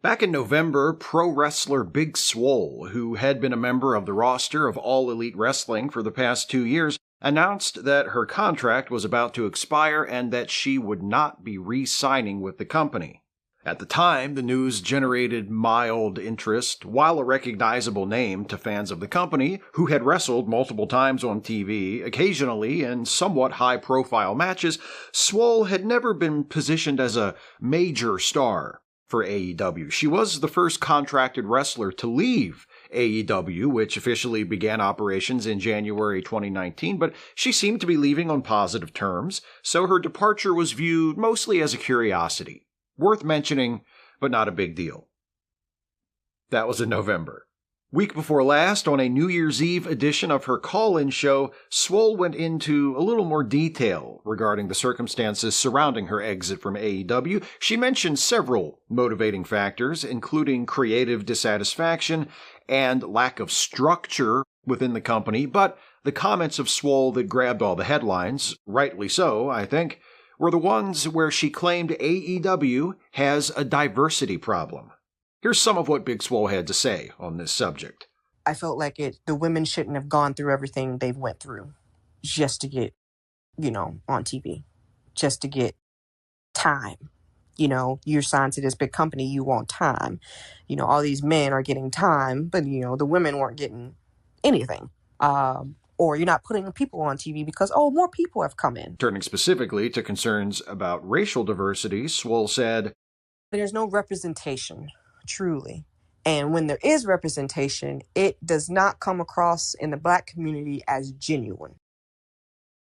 Back in November, pro wrestler Big Swole, who had been a member of the roster of All Elite Wrestling for the past 2 years, announced that her contract was about to expire and that she would not be re-signing with the company. At the time, the news generated mild interest. While a recognizable name to fans of the company, who had wrestled multiple times on TV, occasionally in somewhat high-profile matches, Swole had never been positioned as a major star for AEW. She was the first contracted wrestler to leave AEW, which officially began operations in January 2019, but she seemed to be leaving on positive terms, so her departure was viewed mostly as a curiosity. Worth mentioning, but not a big deal. That was in November. Week before last, on a New Year's Eve edition of her call-in show, Swole went into a little more detail regarding the circumstances surrounding her exit from AEW. She mentioned several motivating factors, including creative dissatisfaction and lack of structure within the company, but the comments of Swole that grabbed all the headlines, rightly so, I think, were the ones where she claimed AEW has a diversity problem. Here's some of what Big Swole had to say on this subject. I felt like the women shouldn't have gone through everything they've went through just to get, on TV, just to get time. You're signed to this big company, you want time. All these men are getting time, but, the women weren't getting anything. Or you're not putting people on TV because, more people have come in. Turning specifically to concerns about racial diversity, Swole said, "There's no representation, truly. And when there is representation, it does not come across in the Black community as genuine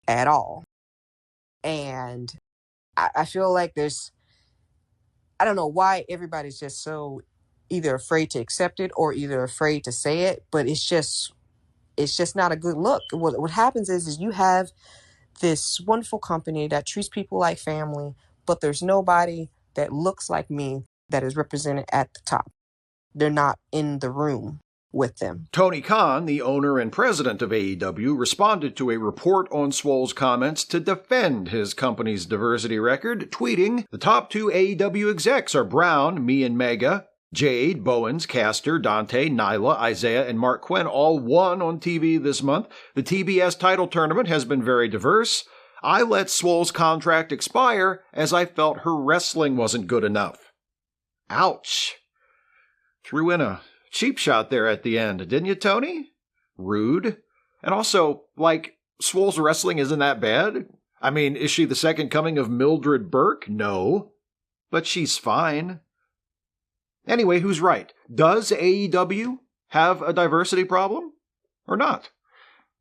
at all. And I feel like I don't know why everybody's just so either afraid to accept it or either afraid to say it, but it's just not a good look. What happens is you have this wonderful company that treats people like family, but there's nobody that looks like me that is represented at the top. They're not in the room with them." Tony Khan, the owner and president of AEW, responded to a report on Swole's comments to defend his company's diversity record, tweeting, "The top 2 AEW execs are Brown, me and Mega. Jade, Bowens, Caster, Dante, Nyla, Isaiah, and Mark Quinn all won on TV this month. The TBS title tournament has been very diverse. I let Swole's contract expire as I felt her wrestling wasn't good enough." Ouch. Threw in a cheap shot there at the end, didn't you, Tony? Rude. And also, Swole's wrestling isn't that bad? I mean, is she the second coming of Mildred Burke? No. But she's fine. Anyway, who's right? Does AEW have a diversity problem or not?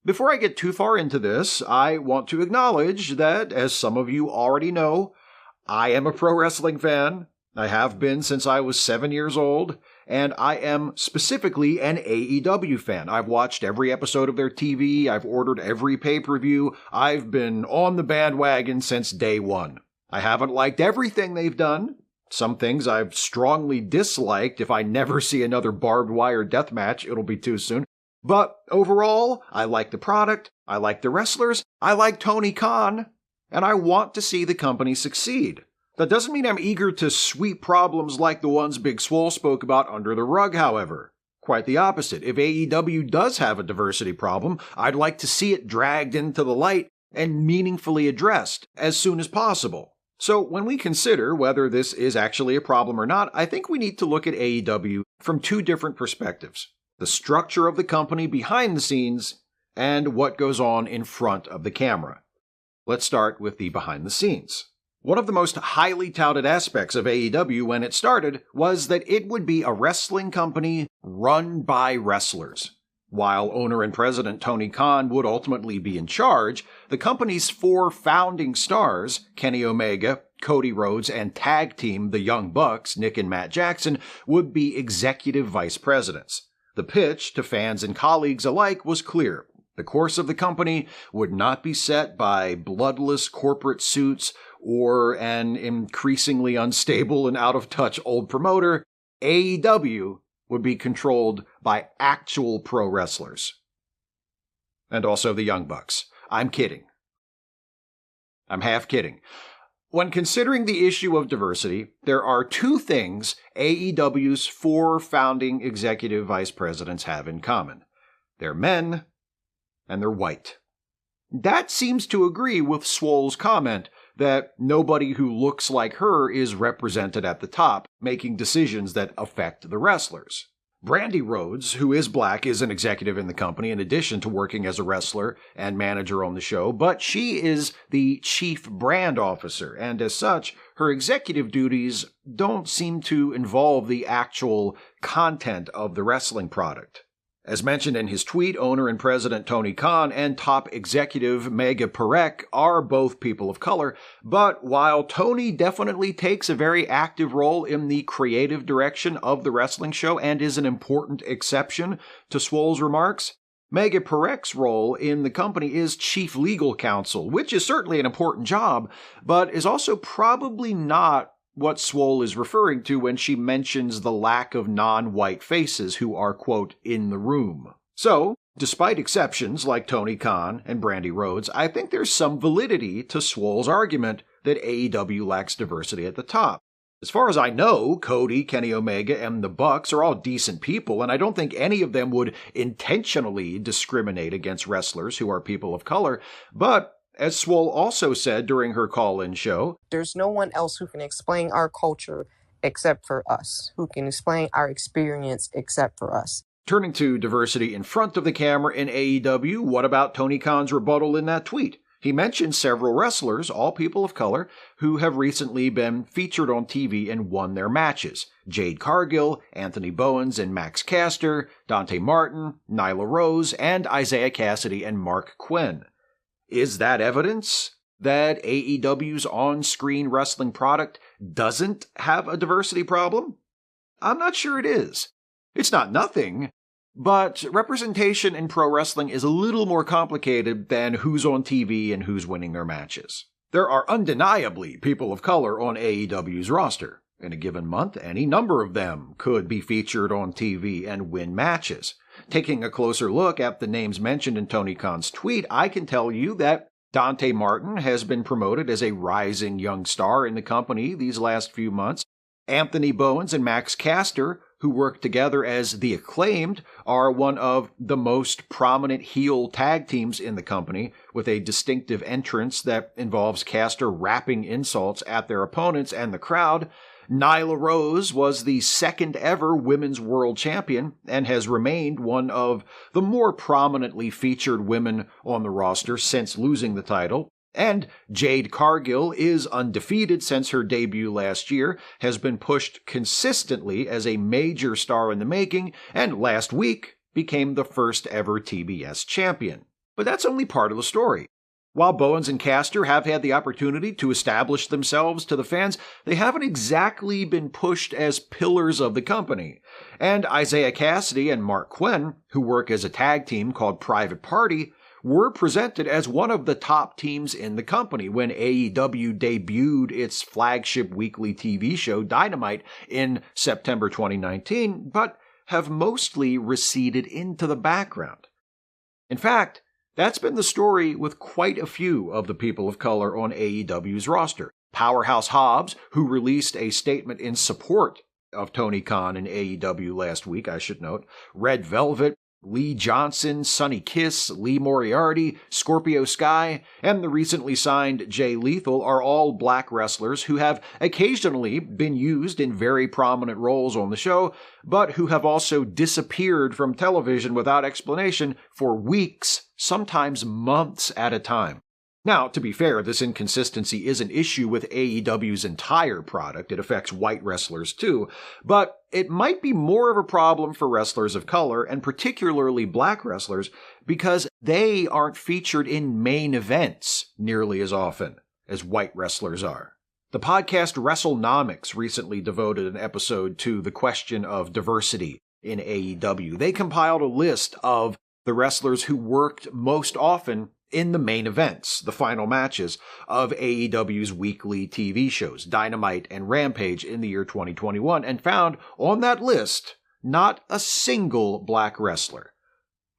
Before I get too far into this, I want to acknowledge that, as some of you already know, I am a pro wrestling fan. I have been since I was 7 years old, and I am specifically an AEW fan. I've watched every episode of their TV, I've ordered every pay-per-view, I've been on the bandwagon since day one. I haven't liked everything they've done. Some things I've strongly disliked. If I never see another barbed wire death match, it'll be too soon. But overall, I like the product, I like the wrestlers, I like Tony Khan, and I want to see the company succeed. That doesn't mean I'm eager to sweep problems like the ones Big Swole spoke about under the rug, however. Quite the opposite. If AEW does have a diversity problem, I'd like to see it dragged into the light and meaningfully addressed as soon as possible. So when we consider whether this is actually a problem or not, I think we need to look at AEW from 2 different perspectives. The structure of the company behind the scenes and what goes on in front of the camera. Let's start with the behind the scenes. One of the most highly touted aspects of AEW when it started was that it would be a wrestling company run by wrestlers. While owner and president Tony Khan would ultimately be in charge, the company's 4 founding stars, Kenny Omega, Cody Rhodes, and tag team the Young Bucks, Nick and Matt Jackson, would be executive vice presidents. The pitch to fans and colleagues alike was clear. The course of the company would not be set by bloodless corporate suits or an increasingly unstable and out-of-touch old promoter. AEW would be controlled by actual pro wrestlers. And also the Young Bucks. I'm kidding. I'm half kidding. When considering the issue of diversity, there are two things AEW's 4 founding executive vice presidents have in common. They're men, and they're white. That seems to agree with Swole's comment that nobody who looks like her is represented at the top, making decisions that affect the wrestlers. Brandi Rhodes, who is black, is an executive in the company in addition to working as a wrestler and manager on the show, but she is the chief brand officer, and as such, her executive duties don't seem to involve the actual content of the wrestling product. As mentioned in his tweet, owner and president Tony Khan and top executive Megha Parekh are both people of color, but while Tony definitely takes a very active role in the creative direction of the wrestling show and is an important exception to Swole's remarks, Megha Parekh's role in the company is chief legal counsel, which is certainly an important job, but is also probably not what Swole is referring to when she mentions the lack of non-white faces who are, quote, in the room. So, despite exceptions like Tony Khan and Brandi Rhodes, I think there's some validity to Swole's argument that AEW lacks diversity at the top. As far as I know, Cody, Kenny Omega, and the Bucks are all decent people, and I don't think any of them would intentionally discriminate against wrestlers who are people of color, but as Swole also said during her call-in show, there's no one else who can explain our culture except for us, who can explain our experience except for us. Turning to diversity in front of the camera in AEW, what about Tony Khan's rebuttal in that tweet? He mentioned several wrestlers, all people of color, who have recently been featured on TV and won their matches. Jade Cargill, Anthony Bowens and Max Caster, Dante Martin, Nyla Rose, and Isaiah Cassidy and Mark Quinn. Is that evidence that AEW's on-screen wrestling product doesn't have a diversity problem? I'm not sure it is. It's not nothing, but representation in pro wrestling is a little more complicated than who's on TV and who's winning their matches. There are undeniably people of color on AEW's roster. In a given month, any number of them could be featured on TV and win matches. Taking a closer look at the names mentioned in Tony Khan's tweet, I can tell you that Dante Martin has been promoted as a rising young star in the company these last few months. Anthony Bowens and Max Caster, who work together as The Acclaimed, are one of the most prominent heel tag teams in the company, with a distinctive entrance that involves Caster rapping insults at their opponents and the crowd. Nyla Rose was the second ever women's world champion and has remained one of the more prominently featured women on the roster since losing the title. And Jade Cargill is undefeated since her debut last year, has been pushed consistently as a major star in the making, and last week became the first ever TBS champion. But that's only part of the story. While Bowens and Caster have had the opportunity to establish themselves to the fans, they haven't exactly been pushed as pillars of the company. And Isaiah Cassidy and Mark Quinn, who work as a tag team called Private Party, were presented as one of the top teams in the company when AEW debuted its flagship weekly TV show Dynamite in September 2019, but have mostly receded into the background. In fact, that's been the story with quite a few of the people of color on AEW's roster. Powerhouse Hobbs, who released a statement in support of Tony Khan and AEW last week, I should note. Red Velvet, Lee Johnson, Sonny Kiss, Lee Moriarty, Scorpio Sky, and the recently signed Jay Lethal are all black wrestlers who have occasionally been used in very prominent roles on the show, but who have also disappeared from television without explanation for weeks, sometimes months at a time. Now, to be fair, this inconsistency is an issue with AEW's entire product. It affects white wrestlers too, but it might be more of a problem for wrestlers of color, and particularly black wrestlers, because they aren't featured in main events nearly as often as white wrestlers are. The podcast WrestleNomics recently devoted an episode to the question of diversity in AEW. They compiled a list of the wrestlers who worked most often in the main events, the final matches of AEW's weekly TV shows, Dynamite and Rampage, in the year 2021, and found on that list not a single black wrestler.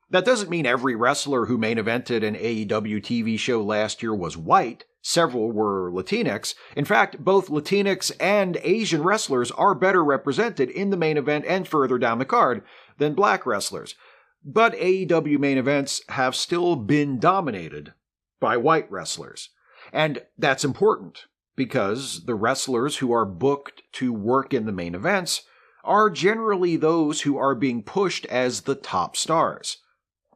That doesn't mean every wrestler who main evented an AEW TV show last year was white. several were Latinx. In fact, both Latinx and Asian wrestlers are better represented in the main event and further down the card than black wrestlers. But AEW main events have still been dominated by white wrestlers. And that's important, because the wrestlers who are booked to work in the main events are generally those who are being pushed as the top stars.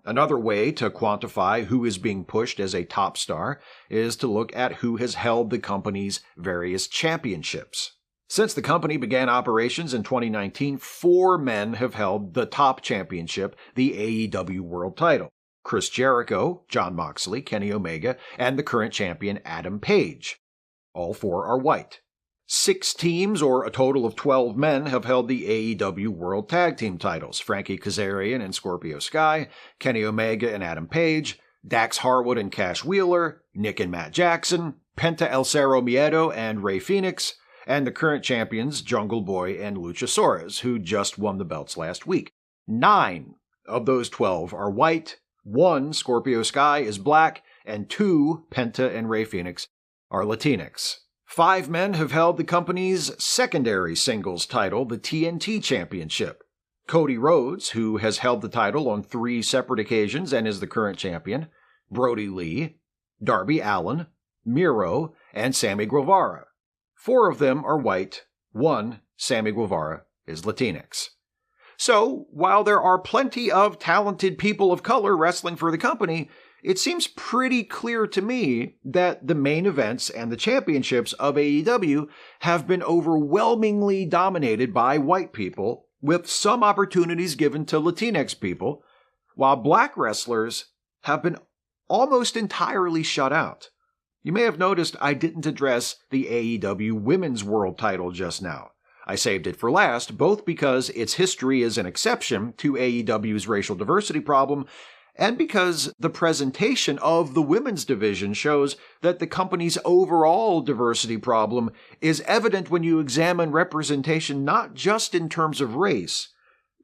Another way to quantify who is being pushed as a top star is to look at who has held the company's various championships. Since the company began operations in 2019, 4 men have held the top championship, the AEW World title. Chris Jericho, Jon Moxley, Kenny Omega, and the current champion Adam Page. All 4 are white. 6 teams, or a total of 12 men, have held the AEW World Tag Team titles. Frankie Kazarian and Scorpio Sky, Kenny Omega and Adam Page, Dax Harwood and Cash Wheeler, Nick and Matt Jackson, Penta El Cerro Miedo and Rey Fenix, and the current champions Jungle Boy and Luchasaurus, who just won the belts last week. 9 of those 12 are white, 1, Scorpio Sky, is black, and 2, Penta and Rey Fenix, are Latinx. 5 men have held the company's secondary singles title, the TNT Championship. Cody Rhodes, who has held the title on 3 separate occasions and is the current champion, Brody Lee, Darby Allin, Miro, and Sammy Guevara. 4 of them are white, 1, Sammy Guevara, is Latinx. So, while there are plenty of talented people of color wrestling for the company, it seems pretty clear to me that the main events and the championships of AEW have been overwhelmingly dominated by white people, with some opportunities given to Latinx people, while black wrestlers have been almost entirely shut out. You may have noticed I didn't address the AEW Women's World title just now. I saved it for last, both because its history is an exception to AEW's racial diversity problem, and because the presentation of the women's division shows that the company's overall diversity problem is evident when you examine representation not just in terms of race,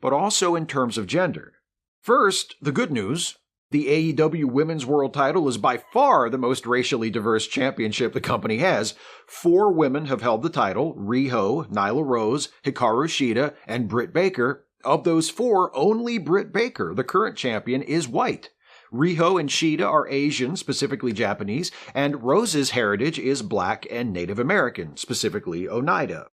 but also in terms of gender. First, the good news. The AEW Women's World title is by far the most racially diverse championship the company has. 4 women have held the title: Riho, Nyla Rose, Hikaru Shida, and Britt Baker. Of those 4, only Britt Baker, the current champion, is white. Riho and Shida are Asian, specifically Japanese, and Rose's heritage is black and Native American, specifically Oneida.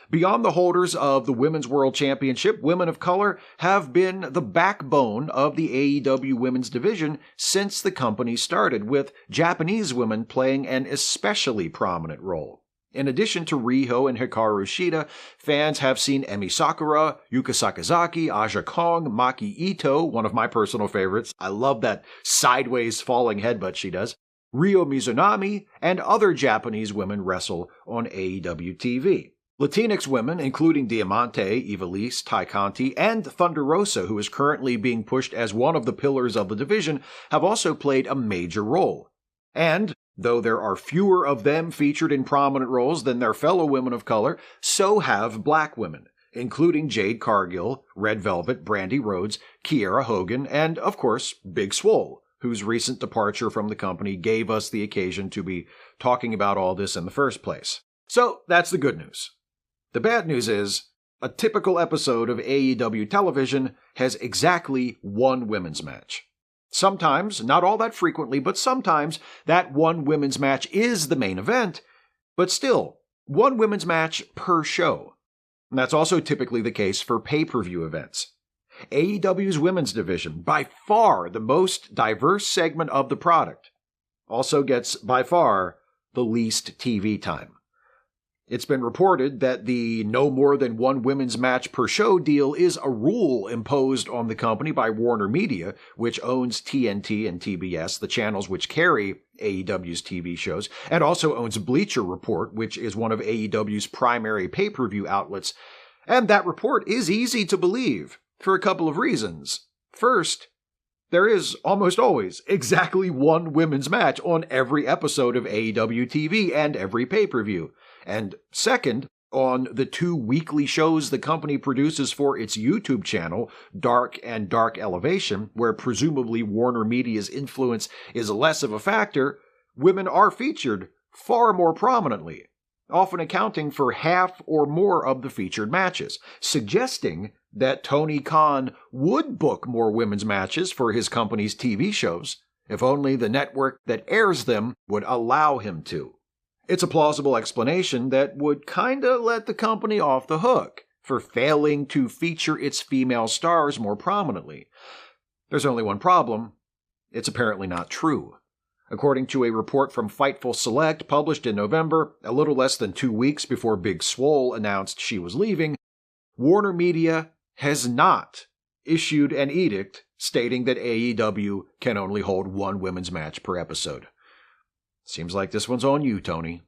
Beyond the holders of the Women's World Championship, women of color have been the backbone of the AEW women's division since the company started, with Japanese women playing an especially prominent role. In addition to Riho and Hikaru Shida, fans have seen Emi Sakura, Yuka Sakazaki, Aja Kong, Maki Ito, one of my personal favorites. I love that sideways falling headbutt she does. Ryo Mizunami, and other Japanese women wrestle on AEW TV. Latinx women, including Diamante, Ivelisse, Ty Conti, and Thunder Rosa, who is currently being pushed as one of the pillars of the division, have also played a major role. And, though there are fewer of them featured in prominent roles than their fellow women of color, so have black women, including Jade Cargill, Red Velvet, Brandy Rhodes, Kiera Hogan, and, of course, Big Swole, whose recent departure from the company gave us the occasion to be talking about all this in the first place. So, that's the good news. The bad news is, a typical episode of AEW television has exactly 1 women's match. Sometimes, not all that frequently, but sometimes, that 1 women's match is the main event, but still, 1 women's match per show. And that's also typically the case for pay-per-view events. AEW's women's division, by far the most diverse segment of the product, also gets by far the least TV time. It's been reported that the no more than 1 women's match per show deal is a rule imposed on the company by Warner Media, which owns TNT and TBS, the channels which carry AEW's TV shows, and also owns Bleacher Report, which is one of AEW's primary pay-per-view outlets. And that report is easy to believe, for a couple of reasons. First, there is almost always exactly 1 women's match on every episode of AEW TV and every pay-per-view. And second, on the 2 weekly shows the company produces for its YouTube channel, Dark and Dark Elevation, where presumably Warner Media's influence is less of a factor, women are featured far more prominently, often accounting for half or more of the featured matches, suggesting that Tony Khan would book more women's matches for his company's TV shows, if only the network that airs them would allow him to. It's a plausible explanation that would kinda let the company off the hook for failing to feature its female stars more prominently. There's only one problem. It's apparently not true. According to a report from Fightful Select published in November, a little less than 2 weeks before Big Swole announced she was leaving, Warner Media has not issued an edict stating that AEW can only hold one women's match per episode. Seems like this one's on you, Tony.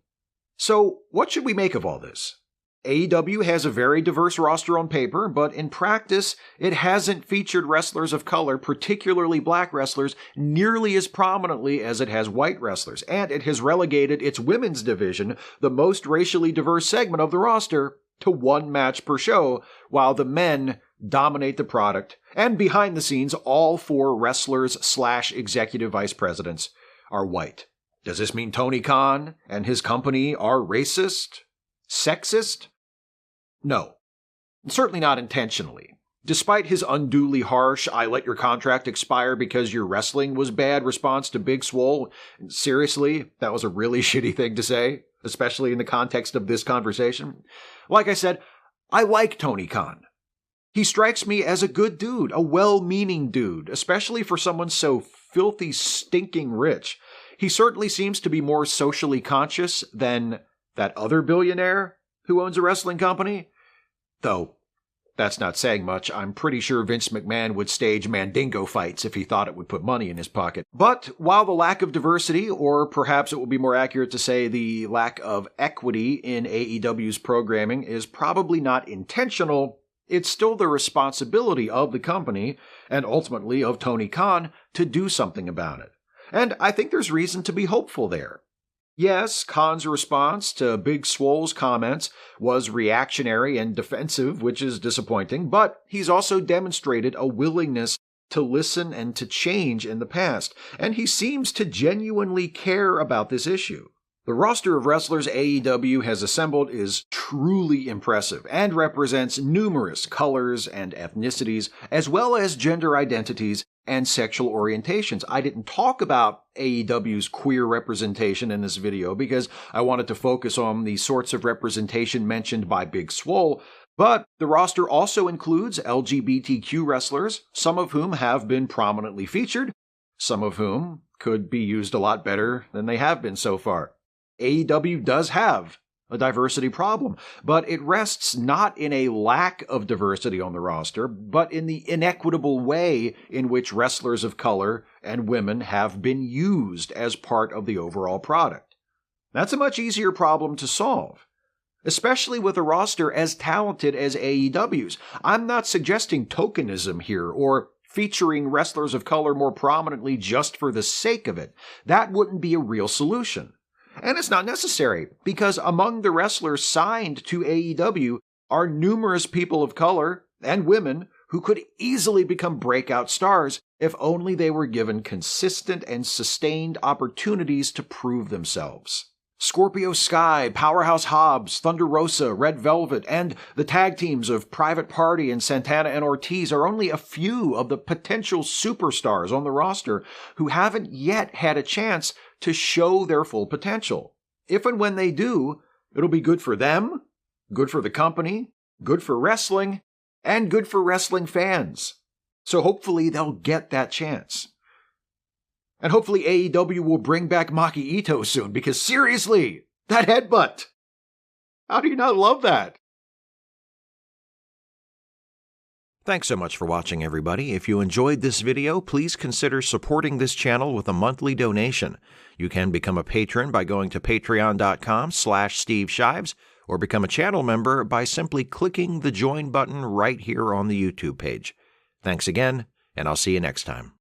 So, what should we make of all this? AEW has a very diverse roster on paper, but in practice, it hasn't featured wrestlers of color, particularly black wrestlers, nearly as prominently as it has white wrestlers, and it has relegated its women's division, the most racially diverse segment of the roster, to one match per show, while the men dominate the product, and behind the scenes, all 4 wrestlers/executive vice presidents are white. Does this mean Tony Khan and his company are racist? Sexist? No. Certainly not intentionally. Despite his unduly harsh, "I let your contract expire because your wrestling was bad" response to Big Swole, seriously, that was a really shitty thing to say, especially in the context of this conversation. Like I said, I like Tony Khan. He strikes me as a good dude, a well-meaning dude, especially for someone so filthy, stinking rich. He certainly seems to be more socially conscious than that other billionaire who owns a wrestling company. Though, that's not saying much. I'm pretty sure Vince McMahon would stage Mandingo fights if he thought it would put money in his pocket. But while the lack of diversity, or perhaps it would be more accurate to say the lack of equity in AEW's programming, is probably not intentional, it's still the responsibility of the company, and ultimately of Tony Khan, to do something about it. And I think there's reason to be hopeful there. Yes, Khan's response to Big Swole's comments was reactionary and defensive, which is disappointing, but he's also demonstrated a willingness to listen and to change in the past, and he seems to genuinely care about this issue. The roster of wrestlers AEW has assembled is truly impressive and represents numerous colors and ethnicities, as well as gender identities and sexual orientations. I didn't talk about AEW's queer representation in this video because I wanted to focus on the sorts of representation mentioned by Big Swole, but the roster also includes LGBTQ wrestlers, some of whom have been prominently featured, some of whom could be used a lot better than they have been so far. AEW does have a diversity problem, but it rests not in a lack of diversity on the roster, but in the inequitable way in which wrestlers of color and women have been used as part of the overall product. That's a much easier problem to solve, especially with a roster as talented as AEW's. I'm not suggesting tokenism here or featuring wrestlers of color more prominently just for the sake of it. That wouldn't be a real solution. And it's not necessary, because among the wrestlers signed to AEW are numerous people of color and women who could easily become breakout stars if only they were given consistent and sustained opportunities to prove themselves. Scorpio Sky, Powerhouse Hobbs, Thunder Rosa, Red Velvet, and the tag teams of Private Party and Santana and Ortiz are only a few of the potential superstars on the roster who haven't yet had a chance to show their full potential. If and when they do, it'll be good for them, good for the company, good for wrestling, and good for wrestling fans. So hopefully they'll get that chance. And hopefully AEW will bring back Maki Ito soon, because seriously, that headbutt! How do you not love that? Thanks so much for watching, everybody. If you enjoyed this video, please consider supporting this channel with a monthly donation. You can become a patron by going to patreon.com/Steve Shives, or become a channel member by simply clicking the join button right here on the YouTube page. Thanks again, and I'll see you next time.